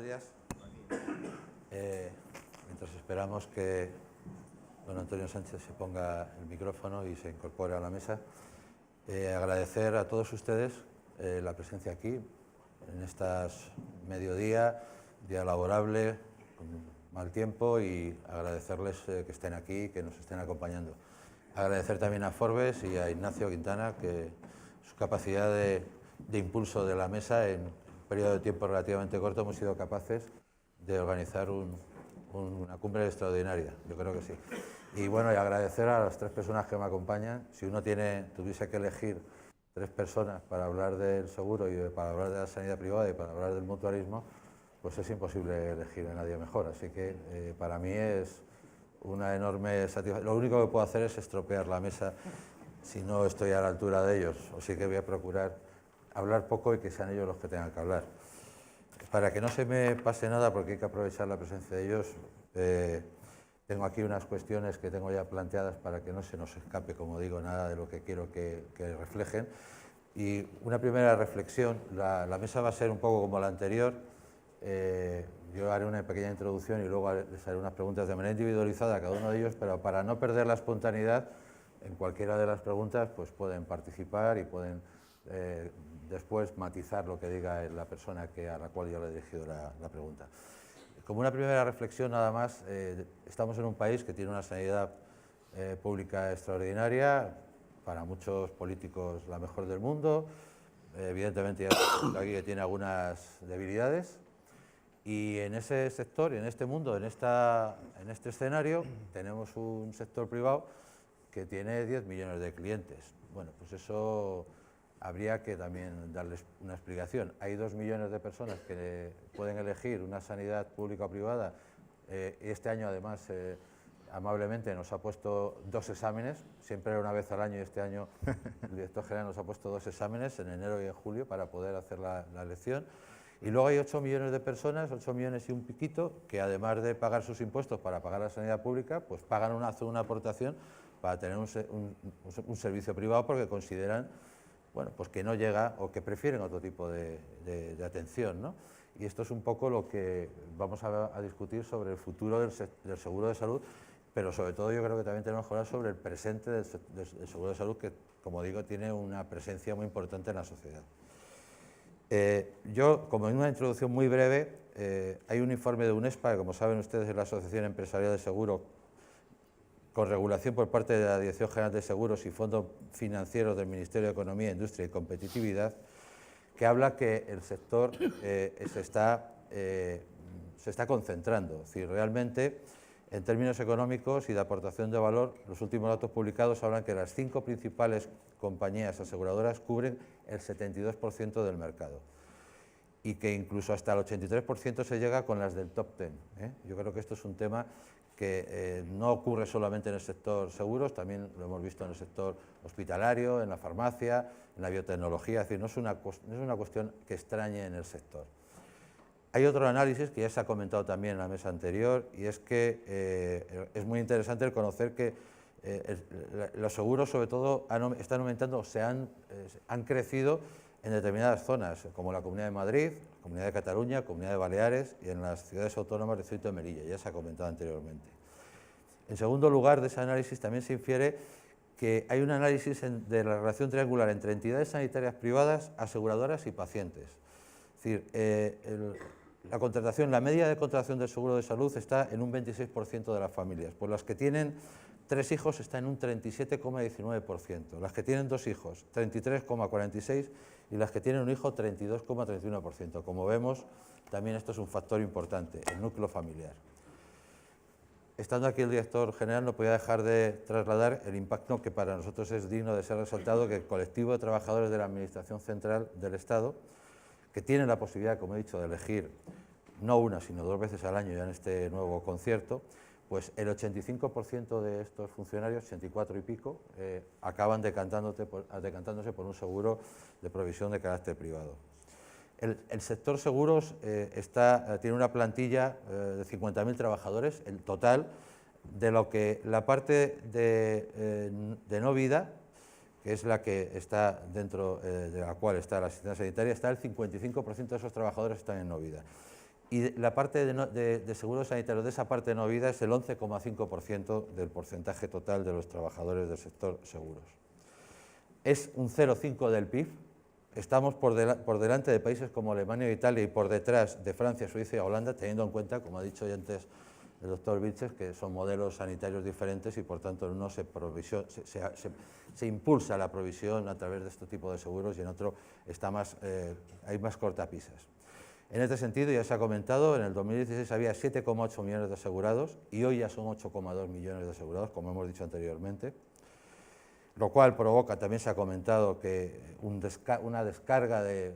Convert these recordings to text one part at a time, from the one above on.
días. Mientras esperamos que don Antonio Sánchez se ponga el micrófono y se incorpore a la mesa, agradecer a todos ustedes la presencia aquí en estas mediodía, día laborable, con mal tiempo, y agradecerles que estén aquí, que nos estén acompañando. Agradecer también a Forbes y a Ignacio Quintana que su capacidad de impulso de la mesa en un periodo de tiempo relativamente corto hemos sido capaces de organizar una cumbre extraordinaria, yo creo que sí. Y bueno, y agradecer a las tres personas que me acompañan. Si uno tuviese que elegir tres personas para hablar del seguro y para hablar de la sanidad privada y para hablar del mutualismo, pues es imposible elegir a nadie mejor. Así que para mí es una enorme satisfacción. Lo único que puedo hacer es estropear la mesa si no estoy a la altura de ellos. Así que voy a procurar hablar poco y que sean ellos los que tengan que hablar. Para que no se me pase nada, porque hay que aprovechar la presencia de ellos, tengo aquí unas cuestiones que tengo ya planteadas para que no se nos escape, como digo, nada de lo que quiero que reflejen. Y una primera reflexión, la mesa va a ser un poco como la anterior. Yo haré una pequeña introducción y luego les haré unas preguntas de manera individualizada a cada uno de ellos, pero para no perder la espontaneidad, en cualquiera de las preguntas pues pueden participar y pueden después matizar lo que diga la persona a la cual yo le he dirigido la pregunta. Como una primera reflexión nada más, estamos en un país que tiene una sanidad pública extraordinaria, para muchos políticos la mejor del mundo, evidentemente aquí que tiene algunas debilidades, y en ese sector, en este mundo, en este escenario, tenemos un sector privado que tiene 10 millones de clientes. Bueno, pues eso habría que también darles una explicación. Hay 2 millones de personas que pueden elegir una sanidad pública o privada. Este año, además, amablemente nos ha puesto 2 exámenes, siempre era una vez al año, y este año el director general nos ha puesto 2 exámenes, en enero y en julio, para poder hacer la elección. Y luego hay 8 millones de personas, 8 millones y un piquito, que además de pagar sus impuestos para pagar la sanidad pública, pues pagan una aportación para tener un servicio privado porque consideran, bueno, pues que no llega o que prefieren otro tipo de atención, ¿no? Y esto es un poco lo que vamos a discutir sobre el futuro del seguro de salud, pero sobre todo yo creo que también tenemos que hablar sobre el presente del seguro de salud, que, como digo, tiene una presencia muy importante en la sociedad. Yo, como en una introducción muy breve, hay un informe de UNESPA, que como saben ustedes es la Asociación Empresarial de Seguro, con regulación por parte de la Dirección General de Seguros y Fondos Financieros del Ministerio de Economía, Industria y Competitividad, que habla que el sector se está concentrando. Es decir, realmente, en términos económicos y de aportación de valor, los últimos datos publicados hablan que las 5 principales compañías aseguradoras cubren el 72% del mercado, y que incluso hasta el 83% se llega con las del top 10. Yo creo que esto es un tema que no ocurre solamente en el sector seguros, también lo hemos visto en el sector hospitalario, en la farmacia, en la biotecnología. Es decir, no es una cuestión que extrañe en el sector. Hay otro análisis que ya se ha comentado también en la mesa anterior, y es que es muy interesante el conocer que los seguros, sobre todo, están aumentando, han crecido en determinadas zonas, como la Comunidad de Madrid, la Comunidad de Cataluña, Comunidad de Baleares y en las ciudades autónomas del Distrito de Melilla, ya se ha comentado anteriormente. En segundo lugar, de ese análisis también se infiere que hay un análisis de la relación triangular entre entidades sanitarias privadas, aseguradoras y pacientes. Es decir, la media de contratación del seguro de salud está en un 26% de las familias, por las que tienen 3 hijos está en un 37,19%, las que tienen 2 hijos 33,46% y las que tienen un hijo 32,31%. Como vemos, también esto es un factor importante, el núcleo familiar. Estando aquí el director general, no podía dejar de trasladar el impacto que para nosotros es digno de ser resaltado, que el colectivo de trabajadores de la Administración Central del Estado, que tienen la posibilidad, como he dicho, de elegir no una, sino 2 veces al año ya en este nuevo concierto, pues el 85% de estos funcionarios, 84 y pico, acaban decantándose por un seguro de provisión de carácter privado. El sector seguros tiene una plantilla de 50.000 trabajadores, el total, de lo que la parte de no vida, que es la que está dentro de la cual está la asistencia sanitaria, está el 55% de esos trabajadores están en no vida. y la parte de seguros sanitarios de esa parte no vida es el 11,5% del porcentaje total de los trabajadores del sector seguros. Es un 0,5% del PIB, estamos por delante de países como Alemania e Italia y por detrás de Francia, Suiza y Holanda, teniendo en cuenta, como ha dicho ya antes el doctor Vilches, que son modelos sanitarios diferentes y por tanto en uno se impulsa la provisión a través de este tipo de seguros y en otro hay más cortapisas. En este sentido, ya se ha comentado, en el 2016 había 7,8 millones de asegurados y hoy ya son 8,2 millones de asegurados, como hemos dicho anteriormente, lo cual provoca, también se ha comentado, que una descarga de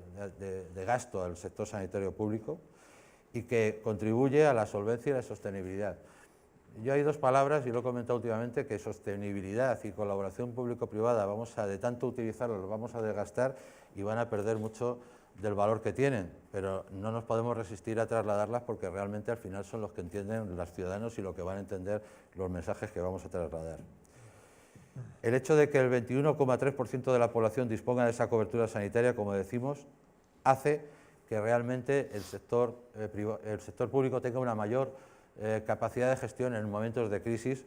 gasto al sector sanitario público y que contribuye a la solvencia y la sostenibilidad. Yo hay dos palabras, y lo he comentado últimamente, que sostenibilidad y colaboración público-privada, de tanto utilizarlos, los vamos a desgastar y van a perder mucho del valor que tienen, pero no nos podemos resistir a trasladarlas porque realmente al final son los que entienden los ciudadanos y lo que van a entender los mensajes que vamos a trasladar. El hecho de que el 21,3% de la población disponga de esa cobertura sanitaria, como decimos, hace que realmente el sector público tenga una mayor capacidad de gestión en momentos de crisis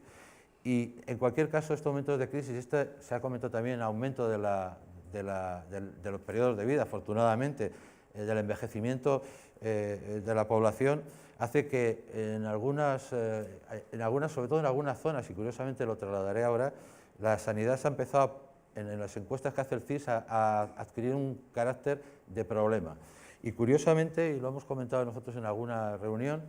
y, en cualquier caso, estos momentos de crisis, se ha comentado también, aumento de los periodos de vida, afortunadamente, del envejecimiento de la población, hace que en algunas, sobre todo en algunas zonas, y curiosamente lo trasladaré ahora, la sanidad se ha empezado, en las encuestas que hace el CIS, a adquirir un carácter de problema. Y curiosamente, y lo hemos comentado nosotros en alguna reunión,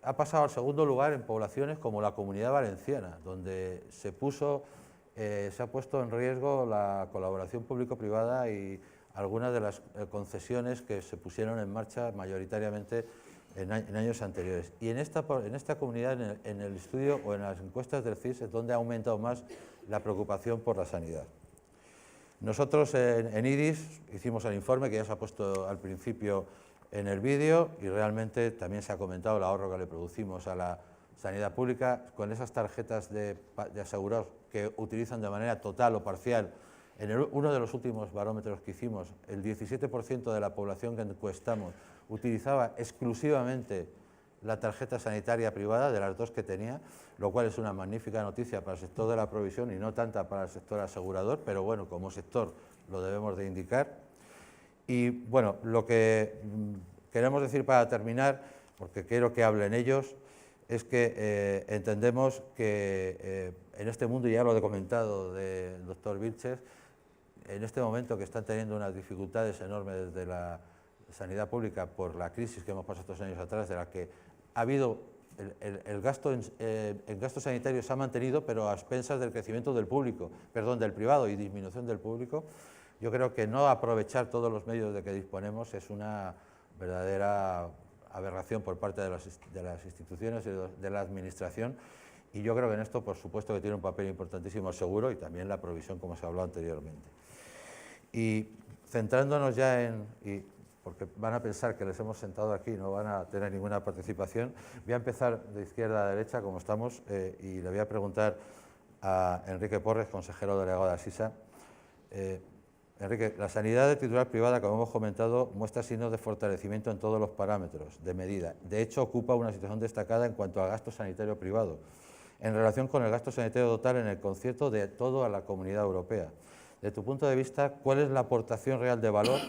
ha pasado al segundo lugar en poblaciones como la Comunidad Valenciana, donde se ha puesto en riesgo la colaboración público-privada y algunas de las concesiones que se pusieron en marcha mayoritariamente en años anteriores. Y en esta comunidad, en el estudio o en las encuestas del CIS, es donde ha aumentado más la preocupación por la sanidad. Nosotros en IDIS hicimos el informe que ya se ha puesto al principio en el vídeo y realmente también se ha comentado el ahorro que le producimos a la sanidad pública con esas tarjetas de asegurados que utilizan de manera total o parcial. En uno de los últimos barómetros que hicimos, el 17% de la población que encuestamos utilizaba exclusivamente la tarjeta sanitaria privada, de las dos que tenía, lo cual es una magnífica noticia para el sector de la provisión y no tanta para el sector asegurador, pero bueno, como sector lo debemos de indicar. Y bueno, lo que queremos decir para terminar, porque quiero que hablen ellos, es que entendemos que en este mundo, y ya lo he comentado del doctor Vilches, en este momento que están teniendo unas dificultades enormes desde la sanidad pública por la crisis que hemos pasado estos años atrás, de la que ha habido el gasto en gasto sanitario se ha mantenido, pero a expensas del crecimiento del privado y disminución del público. Yo creo que no aprovechar todos los medios de que disponemos es una verdadera aberración por parte de las instituciones y de la administración, y yo creo que en esto, por supuesto, que tiene un papel importantísimo el seguro y también la provisión, como se ha hablado anteriormente. Y centrándonos ya porque van a pensar que les hemos sentado aquí y no van a tener ninguna participación, voy a empezar de izquierda a derecha, como estamos, y le voy a preguntar a Enrique Porres, consejero delegado de Asisa. Enrique, la sanidad de titular privada, como hemos comentado, muestra signos de fortalecimiento en todos los parámetros de medida. De hecho, ocupa una situación destacada en cuanto a gasto sanitario privado, en relación con el gasto sanitario total en el concierto de toda la Comunidad Europea. De tu punto de vista, ¿cuál es la aportación real de valor?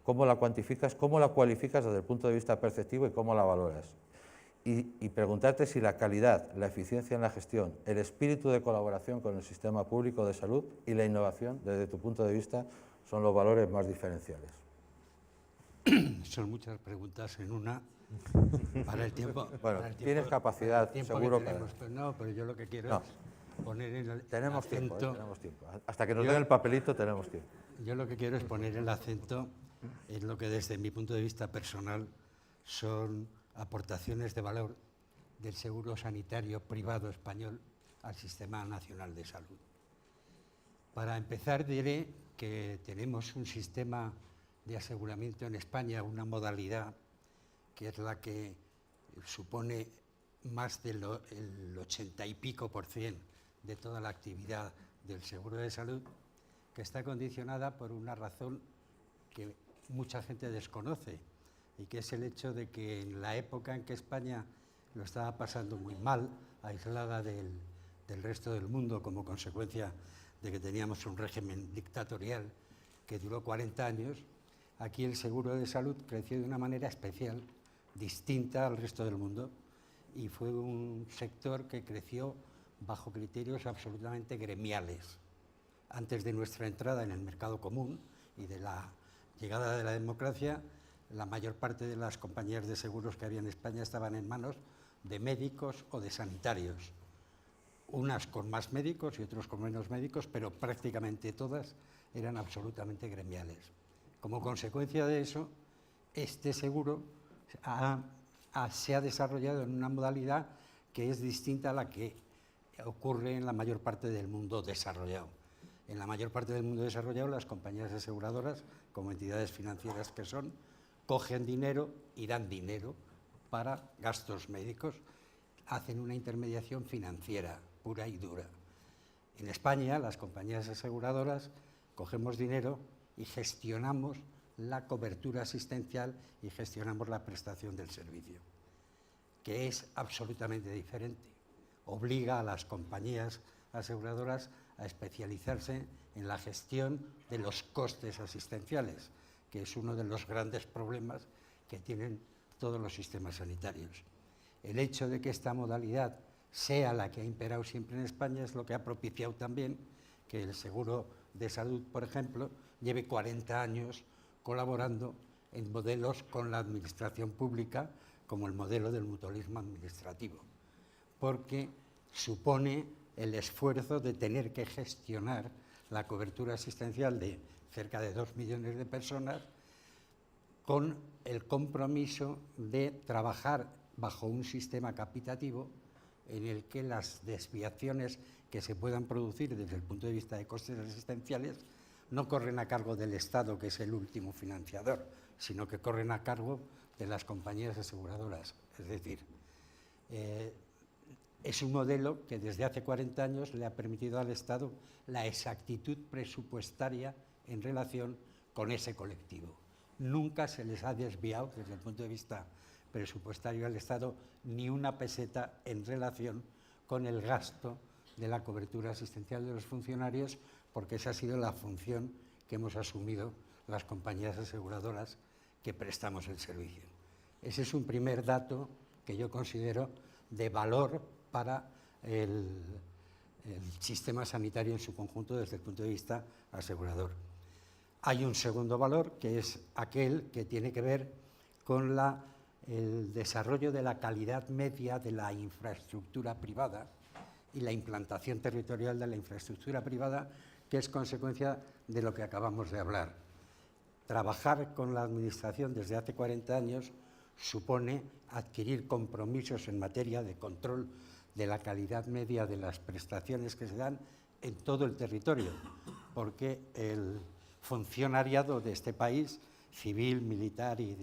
¿Cómo la cuantificas? ¿Cómo la cualificas desde el punto de vista perceptivo y cómo la valoras? Y preguntarte si la calidad, la eficiencia en la gestión, el espíritu de colaboración con el sistema público de salud y la innovación, desde tu punto de vista, son los valores más diferenciales. Son muchas preguntas en una. Para el tiempo. Bueno, para el tiempo, tienes capacidad, seguro que tenemos, pero no, pero yo lo que quiero es poner el acento. Tenemos tiempo. Hasta que nos den el papelito tenemos tiempo. Yo lo que quiero es poner el acento en lo que, desde mi punto de vista personal, son aportaciones de valor del seguro sanitario privado español al Sistema Nacional de Salud. Para empezar, diré que tenemos un sistema de aseguramiento en España, una modalidad que es la que supone más del 80 y pico % de toda la actividad del seguro de salud, que está condicionada por una razón que mucha gente desconoce, y que es el hecho de que en la época en que España lo estaba pasando muy mal, aislada del resto del mundo como consecuencia de que teníamos un régimen dictatorial que duró 40 años, aquí el seguro de salud creció de una manera especial, distinta al resto del mundo, y fue un sector que creció bajo criterios absolutamente gremiales. Antes de nuestra entrada en el mercado común y de la llegada de la democracia, la mayor parte de las compañías de seguros que había en España estaban en manos de médicos o de sanitarios. Unas con más médicos y otros con menos médicos, pero prácticamente todas eran absolutamente gremiales. Como consecuencia de eso, este seguro se ha desarrollado en una modalidad que es distinta a la que ocurre en la mayor parte del mundo desarrollado. En la mayor parte del mundo desarrollado, las compañías aseguradoras, como entidades financieras que son, cogen dinero y dan dinero para gastos médicos, hacen una intermediación financiera pura y dura. En España, las compañías aseguradoras cogemos dinero y gestionamos la cobertura asistencial y gestionamos la prestación del servicio, que es absolutamente diferente. Obliga a las compañías aseguradoras a especializarse en la gestión de los costes asistenciales, que es uno de los grandes problemas que tienen todos los sistemas sanitarios. El hecho de que esta modalidad sea la que ha imperado siempre en España es lo que ha propiciado también que el seguro de salud, por ejemplo, lleve 40 años colaborando en modelos con la administración pública, como el modelo del mutualismo administrativo, porque supone el esfuerzo de tener que gestionar la cobertura asistencial de cerca de 2 millones de personas con el compromiso de trabajar bajo un sistema capitativo en el que las desviaciones que se puedan producir desde el punto de vista de costes asistenciales no corren a cargo del Estado, que es el último financiador, sino que corren a cargo de las compañías aseguradoras. Es decir, es un modelo que desde hace 40 años le ha permitido al Estado la exactitud presupuestaria en relación con ese colectivo. Nunca se les ha desviado, desde el punto de vista presupuestario al Estado, ni una peseta en relación con el gasto de la cobertura asistencial de los funcionarios, porque esa ha sido la función que hemos asumido las compañías aseguradoras que prestamos el servicio. Ese es un primer dato que yo considero de valor para el sistema sanitario en su conjunto desde el punto de vista asegurador. Hay un segundo valor, que es aquel que tiene que ver con el desarrollo de la calidad media de la infraestructura privada y la implantación territorial de la infraestructura privada, que es consecuencia de lo que acabamos de hablar. Trabajar con la Administración desde hace 40 años supone adquirir compromisos en materia de control de la calidad media de las prestaciones que se dan en todo el territorio, porque el funcionariado de este país, civil, militar y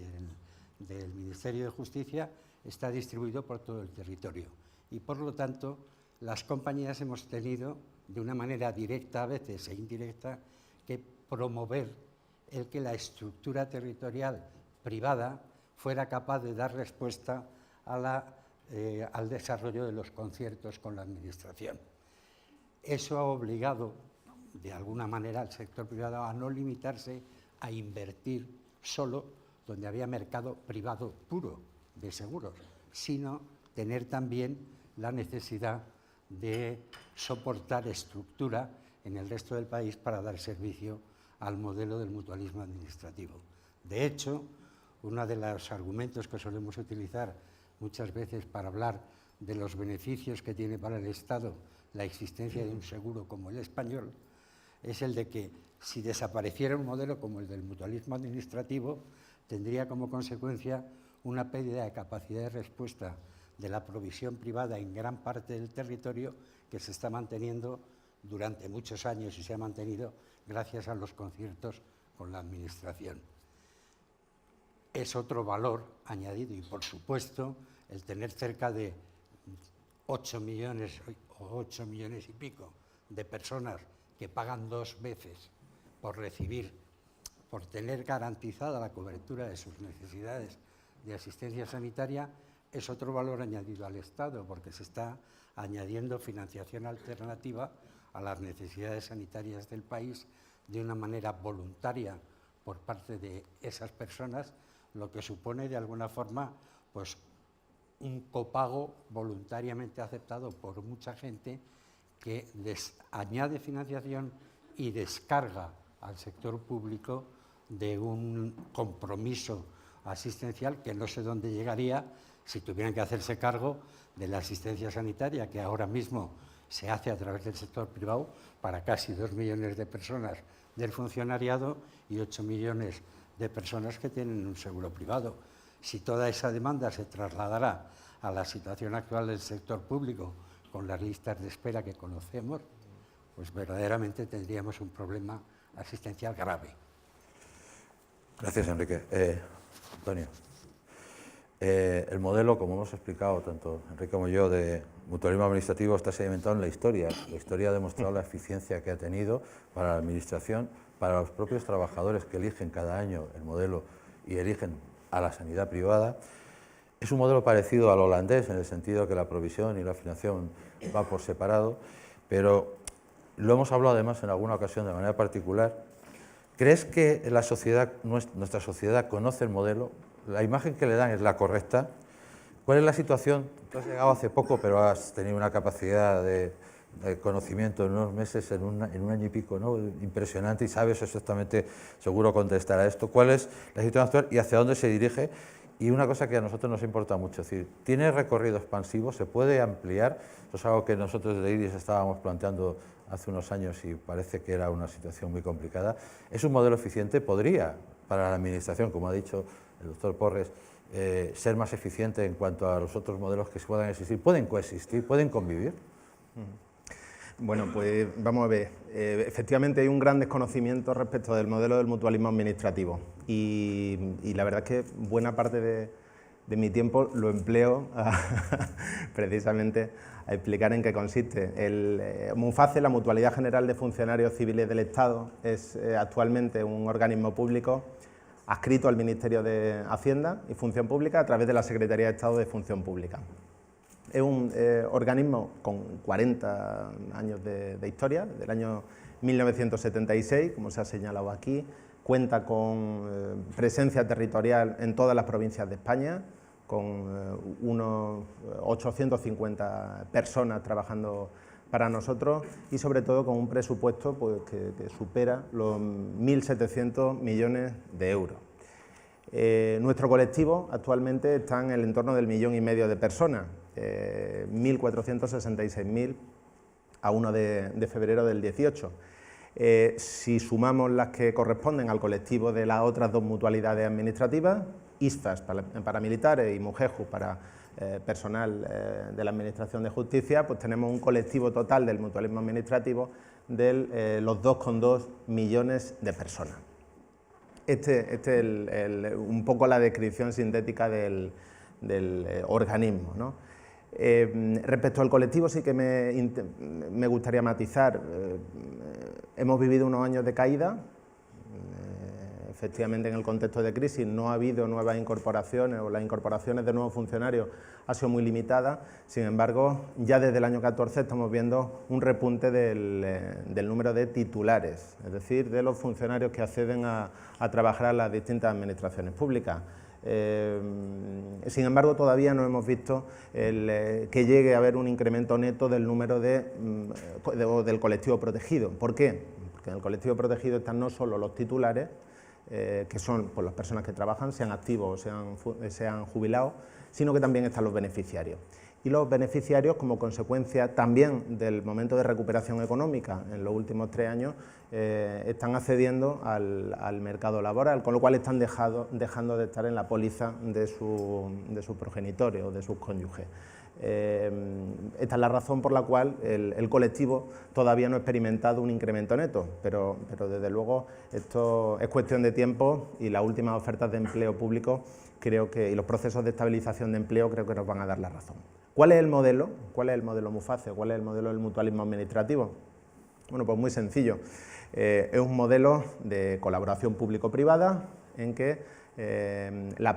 del Ministerio de Justicia, está distribuido por todo el territorio. Y por lo tanto, las compañías hemos tenido, de una manera directa a veces e indirecta, que promover el que la estructura territorial privada fuera capaz de dar respuesta al desarrollo de los conciertos con la Administración. Eso ha obligado, de alguna manera, al sector privado a no limitarse a invertir solo donde había mercado privado puro de seguros, sino tener también la necesidad de soportar estructura en el resto del país para dar servicio al modelo del mutualismo administrativo. De hecho, uno de los argumentos que solemos utilizar muchas veces para hablar de los beneficios que tiene para el Estado la existencia de un seguro como el español es el de que si desapareciera un modelo como el del mutualismo administrativo, tendría como consecuencia una pérdida de capacidad de respuesta de la provisión privada en gran parte del territorio, que se está manteniendo durante muchos años y se ha mantenido gracias a los conciertos con la Administración. Es otro valor añadido y, por supuesto, el tener cerca de 8 millones o 8 millones y pico de personas que pagan 2 veces por recibir por tener garantizada la cobertura de sus necesidades de asistencia sanitaria, es otro valor añadido al Estado, porque se está añadiendo financiación alternativa a las necesidades sanitarias del país de una manera voluntaria por parte de esas personas, lo que supone de alguna forma pues, un copago voluntariamente aceptado por mucha gente que les añade financiación y descarga al sector público de un compromiso asistencial que no sé dónde llegaría si tuvieran que hacerse cargo de la asistencia sanitaria que ahora mismo se hace a través del sector privado para casi 2 millones de personas del funcionariado y 8 millones de personas que tienen un seguro privado. Si toda esa demanda se trasladara a la situación actual del sector público con las listas de espera que conocemos, pues verdaderamente tendríamos un problema asistencial grave. Gracias, Enrique. Antonio, el modelo, como hemos explicado tanto Enrique como yo, de mutualismo administrativo está sedimentado en la historia. La historia ha demostrado la eficiencia que ha tenido para la Administración, para los propios trabajadores que eligen cada año el modelo y eligen a la sanidad privada. Es un modelo parecido al holandés en el sentido que la provisión y la financiación va por separado, pero lo hemos hablado además en alguna ocasión de manera particular. ¿Crees que la sociedad, nuestra sociedad conoce el modelo? ¿La imagen que le dan es la correcta? ¿Cuál es la situación? Tú has llegado hace poco, pero has tenido una capacidad de conocimiento en unos meses, en un año y pico, ¿no? Impresionante, y sabes exactamente, seguro, contestar a esto. ¿Cuál es la situación actual y hacia dónde se dirige? Y una cosa que a nosotros nos importa mucho, es decir, ¿tiene recorrido expansivo? ¿Se puede ampliar? Eso es algo que nosotros desde IRIS estábamos planteando hace unos años y parece que era una situación muy complicada. ¿Es un modelo eficiente? ¿Podría, para la Administración, como ha dicho el doctor Porres, ser más eficiente en cuanto a los otros modelos que puedan existir? ¿Pueden coexistir? ¿Pueden convivir? Bueno, pues vamos a ver. Efectivamente hay un gran desconocimiento respecto del modelo del mutualismo administrativo y la verdad es que buena parte de mi tiempo lo empleo precisamente a explicar en qué consiste. El MUFACE, la Mutualidad General de Funcionarios Civiles del Estado, es actualmente un organismo público adscrito al Ministerio de Hacienda y Función Pública a través de la Secretaría de Estado de Función Pública. Es un organismo con 40 años de historia, desde el año 1976, como se ha señalado aquí. Cuenta con presencia territorial en todas las provincias de España, con unos 850 personas trabajando para nosotros y sobre todo con un presupuesto pues, que supera los 1.700 millones de euros. Nuestro colectivo actualmente está en el entorno del 1,5 millones de personas, 1.466.000 a 1 de febrero del 18. Si sumamos las que corresponden al colectivo de las otras dos mutualidades administrativas, ISFAS para militares y MUJEJU para personal de la Administración de Justicia, pues tenemos un colectivo total del mutualismo administrativo de los 2,2 millones de personas. Este es un poco la descripción sintética del organismo, ¿no? Respecto al colectivo sí que me gustaría matizar. Hemos vivido unos años de caída. Efectivamente, en el contexto de crisis no ha habido nuevas incorporaciones o las incorporaciones de nuevos funcionarios ha sido muy limitada. Sin embargo, ya desde el año 14 estamos viendo un repunte del número de titulares, es decir, de los funcionarios que acceden a trabajar en las distintas administraciones públicas. Sin embargo, todavía no hemos visto que llegue a haber un incremento neto del número del colectivo protegido. ¿Por qué? Porque en el colectivo protegido están no solo los titulares, que son pues, las personas que trabajan, sean activos o sean jubilados, sino que también están los beneficiarios. Y los beneficiarios, como consecuencia también del momento de recuperación económica en los últimos 3 años, están accediendo al mercado laboral, con lo cual están dejando de estar en la póliza de sus progenitores o de sus cónyuges. Esta es la razón por la cual el colectivo todavía no ha experimentado un incremento neto, pero desde luego esto es cuestión de tiempo y las últimas ofertas de empleo público y los procesos de estabilización de empleo creo que nos van a dar la razón. ¿Cuál es el modelo? ¿Cuál es el modelo MUFACE? ¿Cuál es el modelo del mutualismo administrativo? Bueno, pues muy sencillo. Es un modelo de colaboración público-privada en que la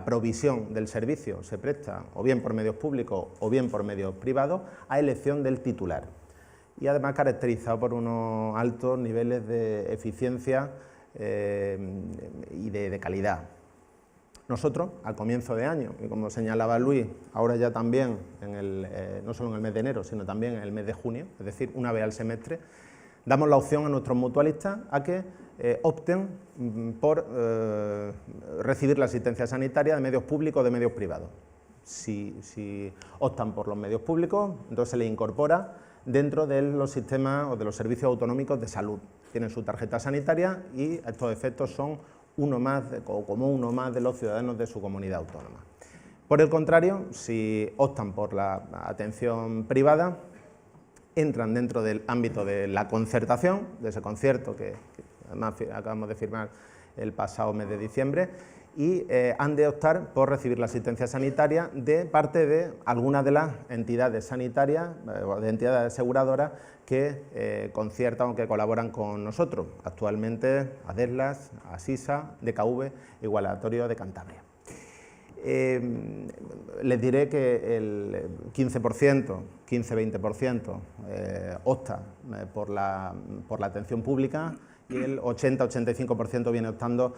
provisión del servicio se presta o bien por medios públicos o bien por medios privados a elección del titular, y además caracterizado por unos altos niveles de eficiencia y de calidad. Nosotros, al comienzo de año, y como señalaba Luis, ahora ya también, no solo en el mes de enero, sino también en el mes de junio, es decir, una vez al semestre, damos la opción a nuestros mutualistas a que opten por recibir la asistencia sanitaria de medios públicos o de medios privados. Si optan por los medios públicos, entonces se les incorpora dentro de los sistemas o de los servicios autonómicos de salud. Tienen su tarjeta sanitaria y a estos efectos son uno más, o como uno más de los ciudadanos de su comunidad autónoma. Por el contrario, si optan por la atención privada, entran dentro del ámbito de la concertación, de ese concierto que además acabamos de firmar el pasado mes de diciembre, y han de optar por recibir la asistencia sanitaria de parte de algunas de las entidades sanitarias o de entidades aseguradoras que conciertan o que colaboran con nosotros, actualmente ADESLAS, ASISA, DKV, Igualatorio de Cantabria. Les diré que el 15%, 15-20% opta por la atención pública, y el 80-85% viene optando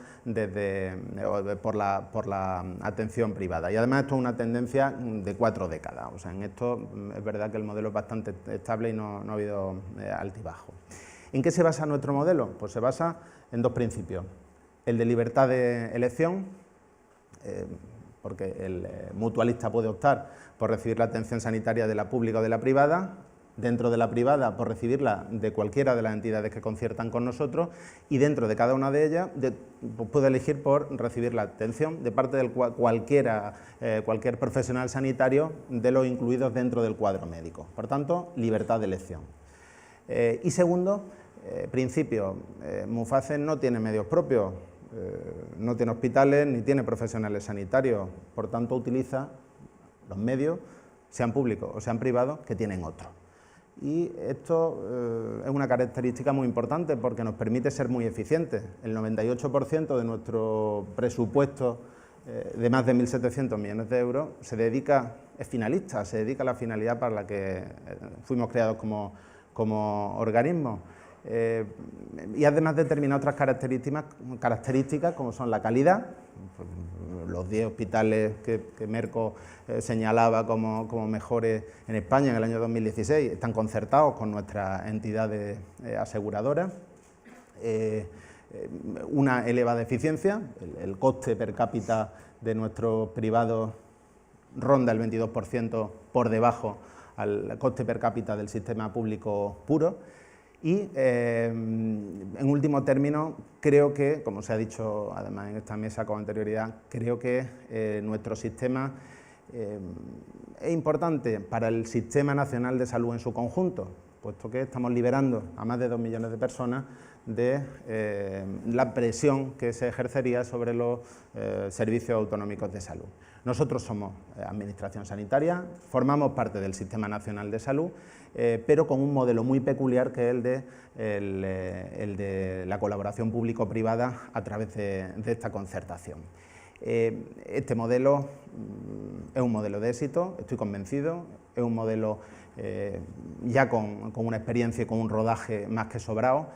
por la atención privada. Y además esto es una tendencia de 4 décadas, o sea, en esto es verdad que el modelo es bastante estable y no ha habido altibajo. ¿En qué se basa nuestro modelo? Pues se basa en 2 principios: el de libertad de elección, porque el mutualista puede optar por recibir la atención sanitaria de la pública o de la privada, dentro de la privada por recibirla de cualquiera de las entidades que conciertan con nosotros, y dentro de cada una de ellas puede elegir por recibir la atención de parte de cualquier profesional sanitario de los incluidos dentro del cuadro médico. Por tanto, libertad de elección. Y segundo principio, Muface no tiene medios propios, no tiene hospitales ni tiene profesionales sanitarios, por tanto utiliza los medios, sean públicos o sean privados, que tienen otros. Y esto es una característica muy importante porque nos permite ser muy eficientes. El 98% de nuestro presupuesto de más de 1.700 millones de euros es finalista, se dedica a la finalidad para la que fuimos creados como organismo. Y además determina otras características como son la calidad. Los 10 hospitales que Merco señalaba como mejores en España en el año 2016 están concertados con nuestras entidades aseguradoras. Una elevada eficiencia, el coste per cápita de nuestros privados ronda el 22% por debajo al coste per cápita del sistema público puro. Y, en último término, creo que, como se ha dicho además en esta mesa con anterioridad, creo que nuestro sistema es importante para el Sistema Nacional de Salud en su conjunto, puesto que estamos liberando a más de 2 millones de personas de la presión que se ejercería sobre los servicios autonómicos de salud. Nosotros somos Administración Sanitaria, formamos parte del Sistema Nacional de Salud, pero con un modelo muy peculiar que es el de la colaboración público-privada a través de esta concertación. Este modelo es un modelo de éxito, estoy convencido, es un modelo ya con una experiencia y con un rodaje más que sobrado.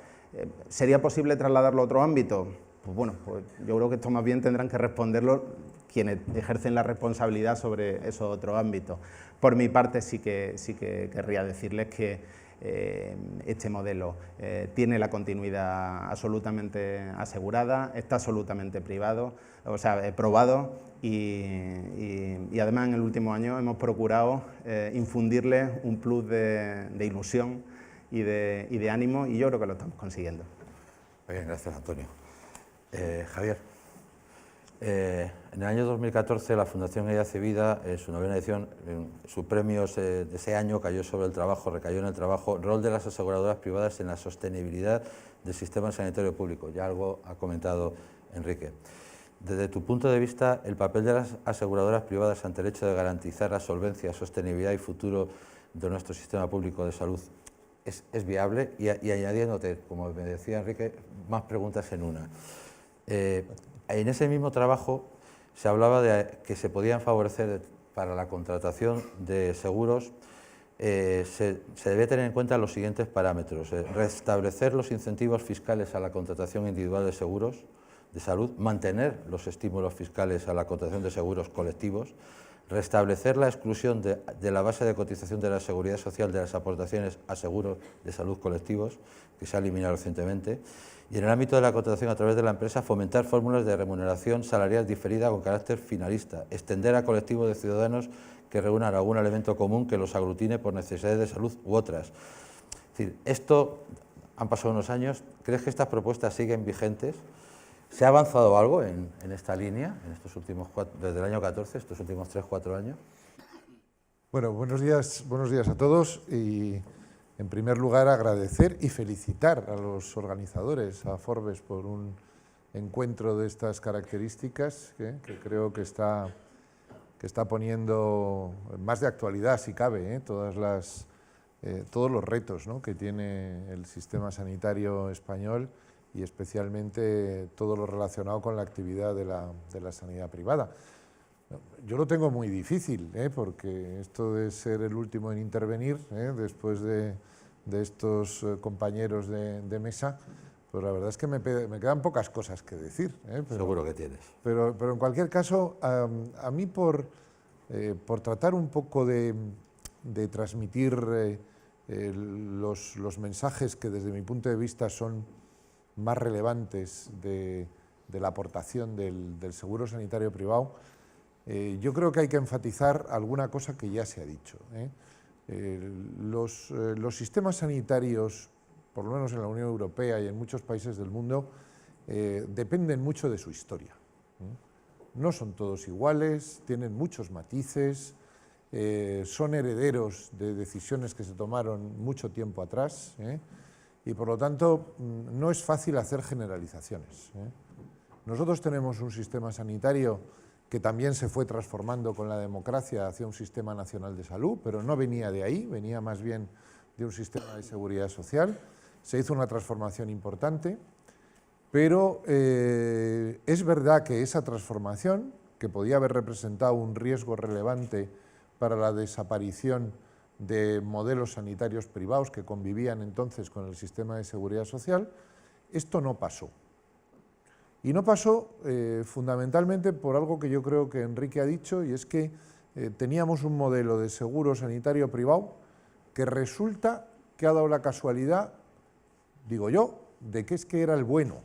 ¿Sería posible trasladarlo a otro ámbito? Pues bueno, pues yo creo que esto más bien tendrán que responderlo quienes ejercen la responsabilidad sobre esos otros ámbitos. Por mi parte sí que querría decirles que este modelo tiene la continuidad absolutamente asegurada, está absolutamente probado y además en el último año hemos procurado infundirles un plus de ilusión y de ánimo, y yo creo que lo estamos consiguiendo. Muy bien, gracias, Antonio. Javier, en el año 2014 la Fundación EIACE Vida, en su 9ª edición, su premio de ese año recayó en el trabajo, rol de las aseguradoras privadas en la sostenibilidad del sistema sanitario público. Ya algo ha comentado Enrique. Desde tu punto de vista, el papel de las aseguradoras privadas ante el hecho de garantizar la solvencia, sostenibilidad y futuro de nuestro sistema público de salud, es viable y añadiéndote, como me decía Enrique, más preguntas en una. En ese mismo trabajo se hablaba de que se podían favorecer para la contratación de seguros, se debe tener en cuenta los siguientes parámetros: restablecer los incentivos fiscales a la contratación individual de seguros de salud, mantener los estímulos fiscales a la contratación de seguros colectivos, restablecer la exclusión de la base de cotización de la Seguridad Social de las aportaciones a seguros de salud colectivos, que se ha eliminado recientemente, y en el ámbito de la contratación a través de la empresa, fomentar fórmulas de remuneración salarial diferida con carácter finalista, extender a colectivos de ciudadanos que reúnan algún elemento común que los aglutine por necesidades de salud u otras. Es decir, esto, han pasado unos años, ¿crees que estas propuestas siguen vigentes? ¿Se ha avanzado algo en esta línea, en estos últimos desde el año 14, estos últimos 3 o 4 años? Bueno, buenos días a todos y, en primer lugar, agradecer y felicitar a los organizadores, a Forbes, por un encuentro de estas características que creo que está poniendo más de actualidad, si cabe, todos los retos, ¿no?, que tiene el sistema sanitario español, y especialmente todo lo relacionado con la actividad de la sanidad privada. Yo lo tengo muy difícil, porque esto de ser el último en intervenir, después de estos compañeros de mesa, pues la verdad es que me quedan pocas cosas que decir. Seguro que tienes. Pero en cualquier caso, a mí por tratar un poco de transmitir los mensajes que desde mi punto de vista son más relevantes de la aportación del seguro sanitario privado, yo creo que hay que enfatizar alguna cosa que ya se ha dicho. Los sistemas sanitarios, por lo menos en la Unión Europea y en muchos países del mundo, dependen mucho de su historia. No son todos iguales, tienen muchos matices, son herederos de decisiones que se tomaron mucho tiempo atrás, y por lo tanto no es fácil hacer generalizaciones. Nosotros tenemos un sistema sanitario que también se fue transformando con la democracia hacia un sistema nacional de salud, pero no venía de ahí, venía más bien de un sistema de seguridad social. Se hizo una transformación importante, pero es verdad que esa transformación, que podía haber representado un riesgo relevante para la desaparición de modelos sanitarios privados que convivían entonces con el sistema de seguridad social, esto no pasó. Y no pasó fundamentalmente por algo que yo creo que Enrique ha dicho, y es que teníamos un modelo de seguro sanitario privado que resulta que ha dado la casualidad, digo yo, de que es que era el bueno,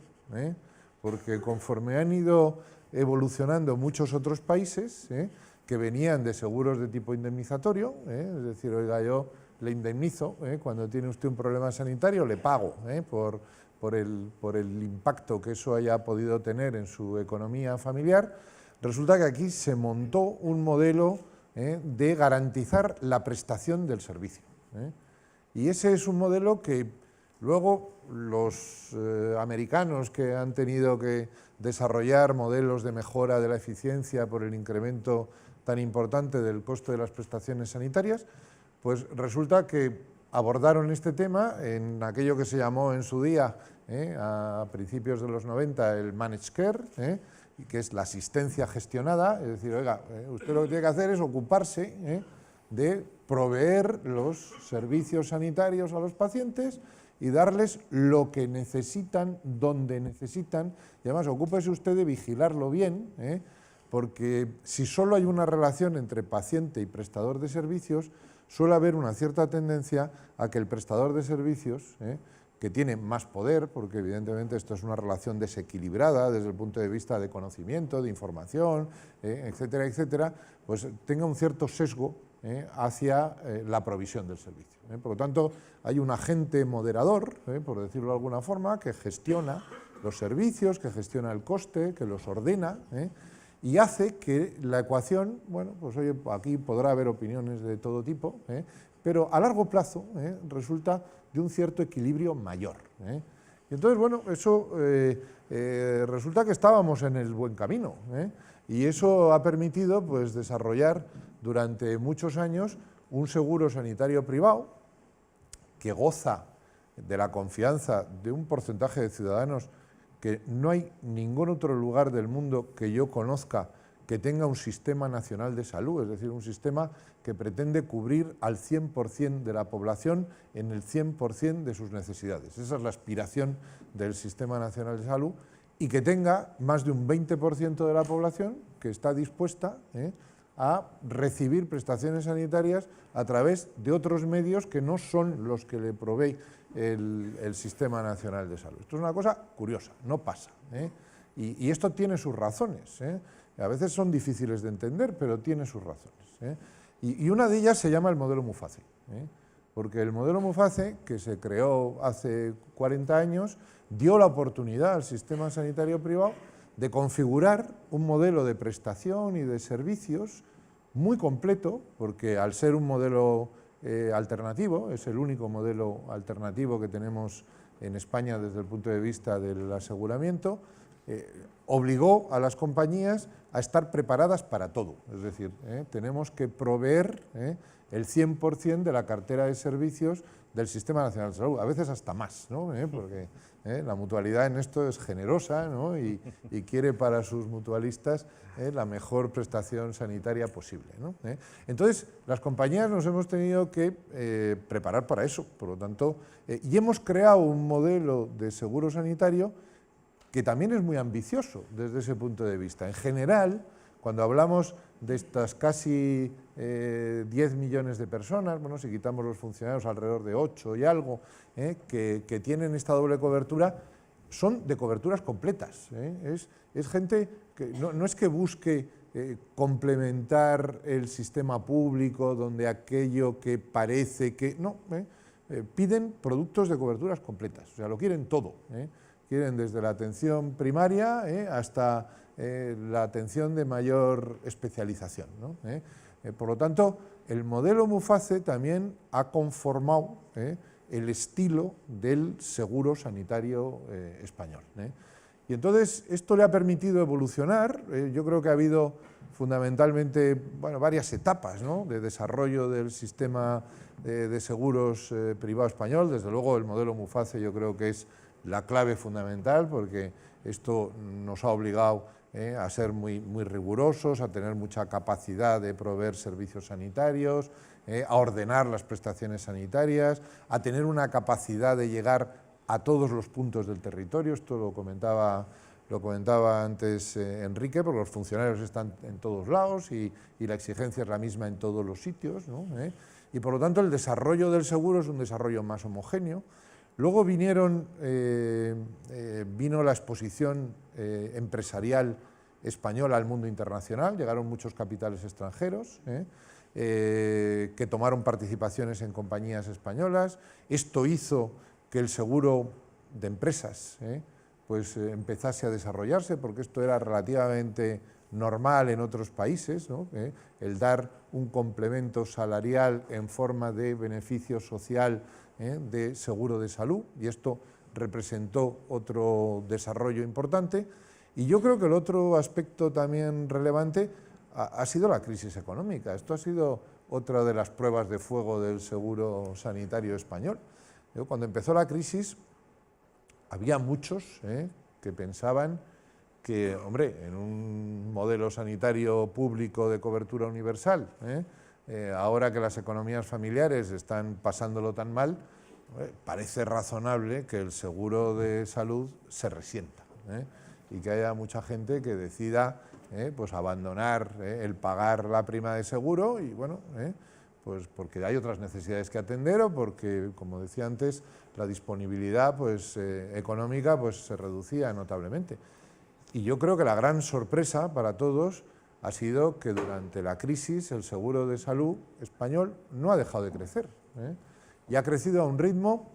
porque conforme han ido evolucionando muchos otros países, que venían de seguros de tipo indemnizatorio, es decir, oiga, yo le indemnizo, cuando tiene usted un problema sanitario le pago por el impacto que eso haya podido tener en su economía familiar. Resulta que aquí se montó un modelo de garantizar la prestación del servicio. Y ese es un modelo que luego los americanos, que han tenido que desarrollar modelos de mejora de la eficiencia por el incremento tan importante del coste de las prestaciones sanitarias, pues resulta que abordaron este tema en aquello que se llamó en su día, a principios de los 90, el Managed Care, que es la asistencia gestionada. Es decir, oiga, usted lo que tiene que hacer es ocuparse de proveer los servicios sanitarios a los pacientes y darles lo que necesitan, donde necesitan, y además ocúpese usted de vigilarlo bien, porque si solo hay una relación entre paciente y prestador de servicios, suele haber una cierta tendencia a que el prestador de servicios, que tiene más poder, porque evidentemente esto es una relación desequilibrada desde el punto de vista de conocimiento, de información, etcétera, etcétera, pues tenga un cierto sesgo hacia la provisión del servicio. Por lo tanto, hay un agente moderador, por decirlo de alguna forma, que gestiona los servicios, que gestiona el coste, que los ordena, y hace que la ecuación, bueno, pues oye, aquí podrá haber opiniones de todo tipo, pero a largo plazo resulta de un cierto equilibrio mayor. Y entonces, bueno, eso resulta que estábamos en el buen camino, y eso ha permitido pues desarrollar durante muchos años un seguro sanitario privado que goza de la confianza de un porcentaje de ciudadanos que no hay ningún otro lugar del mundo que yo conozca que tenga un sistema nacional de salud, es decir, un sistema que pretende cubrir al 100% de la población en el 100% de sus necesidades. Esa es la aspiración del Sistema Nacional de Salud, y que tenga más de un 20% de la población que está dispuesta a recibir prestaciones sanitarias a través de otros medios que no son los que le provee el Sistema Nacional de Salud. Esto es una cosa curiosa, no pasa. Y esto tiene sus razones. A veces son difíciles de entender, pero tiene sus razones. Y una de ellas se llama el modelo Muface. Porque el modelo Muface, que se creó hace 40 años, dio la oportunidad al sistema sanitario privado de configurar un modelo de prestación y de servicios muy completo, porque al ser un modelo alternativo, es el único modelo alternativo que tenemos en España desde el punto de vista del aseguramiento, obligó a las compañías a estar preparadas para todo. Es decir, tenemos que proveer el 100% de la cartera de servicios del Sistema Nacional de Salud, a veces hasta más, ¿no? Porque la mutualidad en esto es generosa, ¿no? y quiere para sus mutualistas la mejor prestación sanitaria posible, ¿no? Entonces, las compañías nos hemos tenido que preparar para eso, por lo tanto, y hemos creado un modelo de seguro sanitario que también es muy ambicioso desde ese punto de vista. En general, cuando hablamos de estas casi 10 millones de personas, bueno, si quitamos los funcionarios, alrededor de 8 y algo, que tienen esta doble cobertura, son de coberturas completas. Es gente que no es que busque complementar el sistema público, donde aquello que parece que... No, piden productos de coberturas completas, o sea, lo quieren todo. Quieren desde la atención primaria hasta la atención de mayor especialización, ¿no? Por lo tanto, el modelo Muface también ha conformado el estilo del seguro sanitario español. Y entonces esto le ha permitido evolucionar. Yo creo que ha habido fundamentalmente varias etapas, ¿no?, de desarrollo del sistema de seguros privado español. Desde luego el modelo Muface yo creo que es la clave fundamental, porque esto nos ha obligado a ser muy rigurosos, a tener mucha capacidad de proveer servicios sanitarios, a ordenar las prestaciones sanitarias, a tener una capacidad de llegar a todos los puntos del territorio. Esto lo comentaba antes Enrique, porque los funcionarios están en todos lados y la exigencia es la misma en todos los sitios, ¿no? Y por lo tanto el desarrollo del seguro es un desarrollo más homogéneo. Luego vino la exposición empresarial española al mundo internacional, llegaron muchos capitales extranjeros que tomaron participaciones en compañías españolas. Esto hizo que el seguro de empresas empezase a desarrollarse, porque esto era relativamente normal en otros países, ¿no? El dar un complemento salarial en forma de beneficio social de seguro de salud, y esto representó otro desarrollo importante. Y yo creo que el otro aspecto también relevante ha sido la crisis económica. Esto ha sido otra de las pruebas de fuego del seguro sanitario español. Cuando empezó la crisis había muchos que pensaban que, hombre, en un modelo sanitario público de cobertura universal, ahora que las economías familiares están pasándolo tan mal, parece razonable que el seguro de salud se resienta, y que haya mucha gente que decida pues abandonar el pagar la prima de seguro, y bueno, pues porque hay otras necesidades que atender, o porque, como decía antes, la disponibilidad económica se reducía notablemente. Y yo creo que la gran sorpresa para todos ha sido que durante la crisis el seguro de salud español no ha dejado de crecer, y ha crecido a un ritmo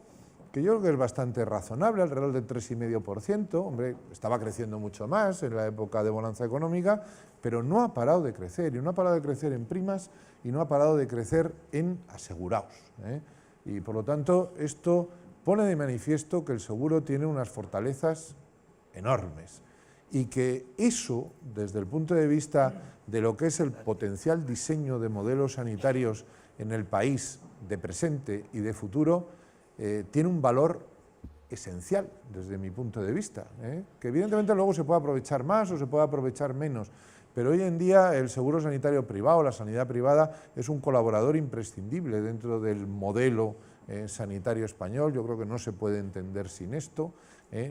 que yo creo que es bastante razonable, alrededor del 3,5%. Hombre, estaba creciendo mucho más en la época de bonanza económica, pero no ha parado de crecer, y no ha parado de crecer en primas, y no ha parado de crecer en asegurados. Y por lo tanto, esto pone de manifiesto que el seguro tiene unas fortalezas enormes, y que eso, desde el punto de vista de lo que es el potencial diseño de modelos sanitarios en el país de presente y de futuro, tiene un valor esencial desde mi punto de vista, que evidentemente luego se puede aprovechar más o se puede aprovechar menos, pero hoy en día el seguro sanitario privado, la sanidad privada, es un colaborador imprescindible dentro del modelo sanitario español. Yo creo que no se puede entender sin esto.